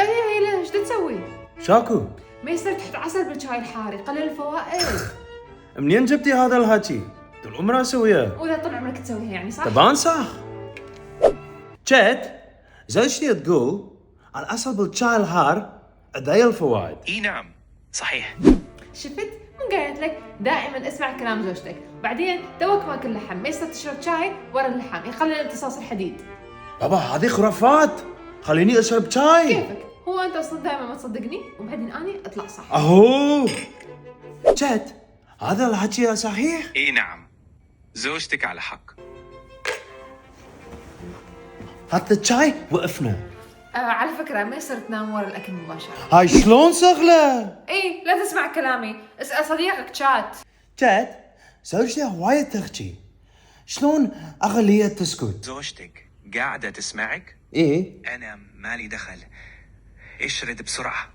هي ليش تسوي؟ شاكو؟ ما يصير تحط عسل بالشاي الحار يقلل الفوائد. منين جبتي هذا الحكي؟ طول عمري اسويها. وإذا طول عمرك تسويها يعني صح؟ طبعا صح. جد زوجتي تقول العسل بالشاي الحار عداية الفوائد. اي نعم صحيح. شفت؟ مو قالت لك دائما اسمع كلام زوجتك، بعدين توك ماكل لحم، ما يصير تشرب شاي ورا اللحم يقلل امتصاص الحديد. بابا هذه خرافات، خليني اشرب شاي. كيفك؟ هو انت اصلا دائما ما تصدقني وبعدين اني اطلع صح. اهو جد هذا الحكي صحيح؟ اي نعم زوجتك على حق. حتى الشاي وقفنا. على فكرة ما يصير تنام ورا الاكل مباشرة. هاي شلون شغلة؟ اي لا تسمع كلامي، اسأل صديقك شات. جد زوجتي هواية تحكي، شلون اخليها تسكت؟ زوجتك قاعدة تسمعك؟ ايه انا مالي دخل. اشرد بسرعة.